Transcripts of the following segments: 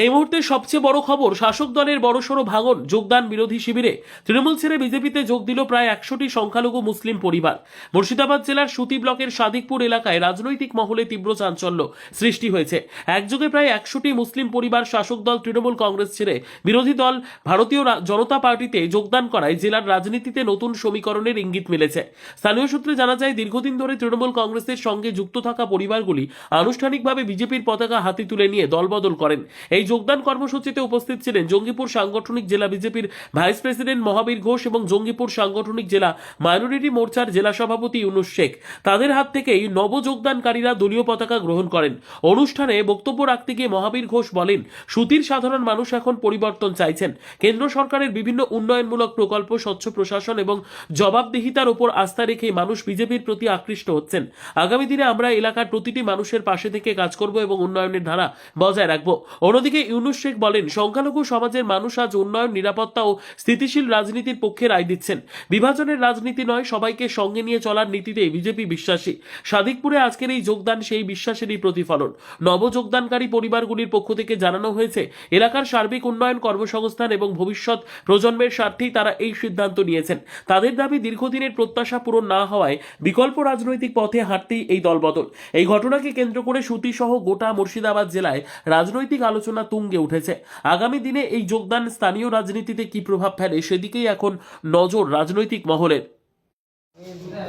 এই মুহূর্তে সবচেয়ে বড় খবর, শাসক দলের বড়সড় ভাঙন, যোগদান বিরোধী শিবিরে। তৃণমূল ছেড়ে বিজেপিতে যোগ দিল প্রায় 100টি সংখ্যালঘু মুসলিম পরিবার। মুর্শিদাবাদ জেলার সুতি ব্লকের সাদিকপুর এলাকায় রাজনৈতিক মহলে তীব্র চাঞ্চল্য সৃষ্টি হয়েছে। একযোগে প্রায় 100টি মুসলিম পরিবার শাসক দল তৃণমূল কংগ্রেস ছেড়ে বিরোধী দল ভারতীয় জনতা পার্টিতে যোগদান করায় জেলার রাজনীতিতে নতুন সমীকরণের ইঙ্গিত মিলেছে। স্থানীয় সূত্রে জানা যায়, দীর্ঘদিন ধরে তৃণমূল কংগ্রেসের সঙ্গে যুক্ত থাকা পরিবারগুলি আনুষ্ঠানিকভাবে বিজেপির পতাকা হাতে তুলে নিয়ে দলবদল করেন। এই যোগদান কর্মসূচিতে উপস্থিত ছিলেন জঙ্গিপুর সাংগঠনিক জেলা বিজেপির ভাইস প্রেসিডেন্ট মহাবীর ঘোষ এবং জঙ্গিপুর সাংগঠনিক জেলা মাইনরিটি মোর্চার জেলা সভাপতি ইউনুস শেখ। তাদের হাত থেকেই নবযোগদানকারীরা দলীয় পতাকা গ্রহণ করেন। অনুষ্ঠানে বক্তব্য রাখতে গিয়ে মহাবীর ঘোষ বলেন, সুতির সাধারণ মানুষ এখন পরিবর্তন চাইছেন। কেন্দ্র সরকারের বিভিন্ন উন্নয়নমূলক প্রকল্প, স্বচ্ছ প্রশাসন এবং জবাবদিহিতার উপর আস্থা রেখেই মানুষ বিজেপির প্রতি আকৃষ্ট হচ্ছেন। আগামী দিনে আমরা এলাকার প্রতিটি মানুষের পাশে থেকে কাজ করব এবং উন্নয়নের ধারা বজায় রাখব। অন্যদিকে ইউনুস শেখ বলেন, সংখ্যালঘু সমাজের মানুষ আজ উন্নয়ন, নিরাপত্তা ও স্থিতিশীল রাজনীতির পক্ষে রায় দিচ্ছেন। বিভাজনের রাজনীতি নয়, সবাইকে সঙ্গে নিয়ে চলার নীতিতে বিজেপি বিশ্বাসী। সাদিকপুরে আজকের এই যোগদান সেই বিশ্বাসেরই প্রতিফলন। নবযোগদানকারী পরিবারগুলির পক্ষ থেকে জানানো হয়েছে, এলাকার সার্বিক উন্নয়ন, কর্মসংস্থান এবং ভবিষ্যৎ প্রজন্মের স্বার্থেই তারা এই সিদ্ধান্ত নিয়েছেন। তাদের দাবি, দীর্ঘদিনের প্রত্যাশা পূরণ না হওয়ায় বিকল্প রাজনৈতিক পথে হাঁটতেই এই দলবদল। এই ঘটনাকে কেন্দ্র করে সুতি সহ গোটা মুর্শিদাবাদ জেলায় রাজনৈতিক আলোচনা তুঙ্গে উঠেছে। আগামী দিনে এই যোগদান স্থানীয় রাজনীতিতে কি প্রভাব ফেলে, সেদিকেই এখন নজর রাজনৈতিক মহলের।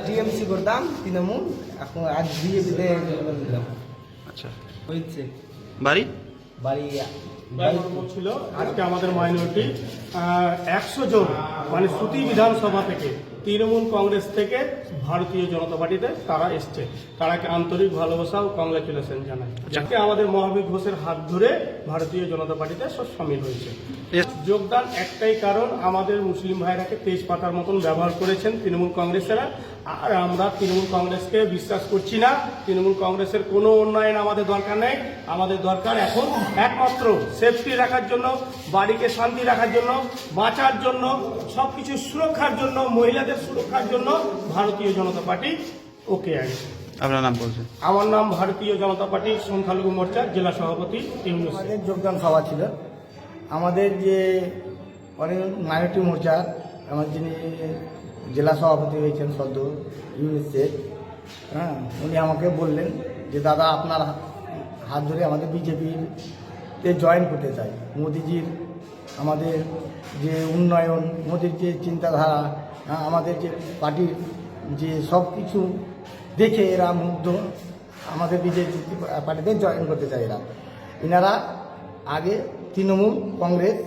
টিএমসি করতাম তৃণমূল, এখন আজ বিজেপিতে দিলাম। আচ্ছা, হয়েছে বাড়ি বাড়ি ছিল। আজকে আমাদের মাইনরিটি 100 জন, মানে সুতি বিধানসভা থেকে, তৃণমূল কংগ্রেস থেকে ভারতীয় জনতা পার্টিতে তারা এসছে। তারাকে আন্তরিক ভালোবাসা ও কংগ্রাচুলেশন জানাই। যাকে আমাদের মহাবীর ঘোষের হাত ধরে ভারতীয় জনতা পার্টিতে সব সামিল হয়েছে। যোগদান একটাই কারণ, আমাদের মুসলিম ভাইরাকে তেজ পাতার মতন ব্যবহার করেছেন তৃণমূল কংগ্রেসেরা। আর আমরা তৃণমূল কংগ্রেসকে বিশ্বাস করছি না। তৃণমূল কংগ্রেসের কোনো উন্নয়ন আমাদের দরকার নেই। আমাদের দরকার এখন একমাত্র সেফটি রাখার জন্য, বাড়িকে শান্তি রাখার জন্য, বাঁচার জন্য, সবকিছু সুরক্ষার জন্য, মহিলাদের সুরক্ষার জন্য ভারতীয় জনতা পার্টি ওকে আছে। আপনার নাম বলছেন? আমার নাম ভারতীয় জনতা পার্টি সংখ্যালঘু মোর্চার জেলা সভাপতি ইউনুস। আমাদের যোগদান সভা ছিল। আমাদের যে অনেক মাইনরিটি মোর্চার আমার যিনি জেলা সভাপতি হয়েছেন সদ্য, ইউনুস শেখ, উনি আমাকে বললেন যে দাদা আপনার হাত ধরে আমাদের বিজেপিতে জয়েন করতে চাই। মোদিজির আমাদের যে উন্নয়ন, মোদির যে চিন্তাধারা, আমাদের যে পার্টির যে সব কিছু দেখে এরা মুগ্ধ, আমাদের বিজেপি পার্টিতে জয়েন করতে চায় এরা। এনারা আগে তৃণমূল, কংগ্রেস,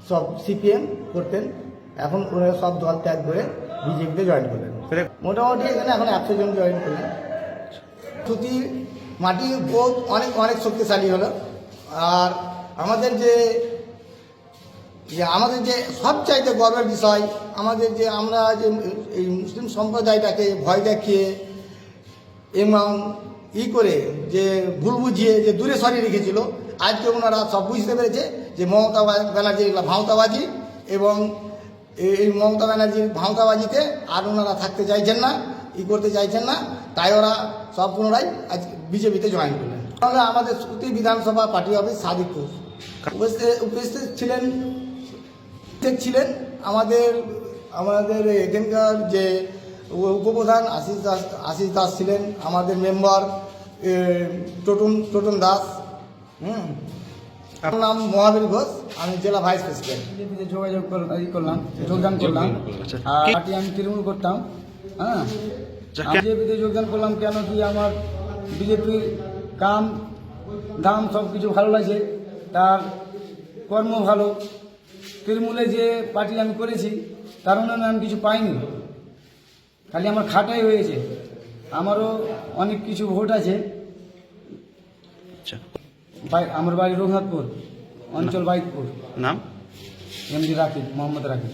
সব সিপিএম করতেন, এখন ওরা সব দল ত্যাগ করে বিজেপিতে জয়েন করলেন। মোটামুটি এখানে এখন 100 জন জয়েন করলেন। সুতি মাটি বোধ অনেক অনেক শক্তিশালী হলো। আর আমাদের যে আমাদের যে সবচাইতে গর্বের বিষয়, আমাদের যে আমরা যে এই মুসলিম সম্প্রদায়টাকে ভয় দেখিয়ে এবং করে যে ভুল বুঝিয়ে যে দূরে সরিয়ে রেখেছিল, আজকে ওনারা সব বুঝতে পেরেছে যে মমতা ব্যানার্জির এগুলো ভাঁওতাবাজি, এবং এই মমতা ব্যানার্জির ভাঁওতাবাজিতে আর ওনারা থাকতে চাইছেন না, করতে চাইছেন না। তাই ওরা সব পুনরায় আজ বিজেপিতে জয়েন করলেন। তাহলে আমাদের সুতি বিধানসভা পার্টি অফিস সাদিকপুর উপস্থিত ছিলেন আমাদের এখানকার যে উপপ্রধান আশিস দাস ছিলেন, আমাদের মেম্বার টোটন দাস। আমার নাম মহাবীর ঘোষ, আমি জেলা ভাইস প্রেসিডেন্ট। বিজেপিতে যোগদান করলাম। আর পার্টি আমি তৃণমূল করতাম। বিজেপিতে যোগদান করলাম কেন কি, আমার বিজেপির কাম দাম সব কিছু ভালো লাগছে, তার কর্ম ভালো। তৃণমূলে যে পার্টি আমি করেছি তার উন্নয়নে আমি কিছু পাইনি, খালি আমার খাটাই হয়েছে। আমারও অনেক কিছু ভোট আছে। আমার বাড়ি রঘুনাথপুর, অঞ্চল বাইকপুর। নাম? এমডি রাকিব, মোহাম্মদ রাকিব।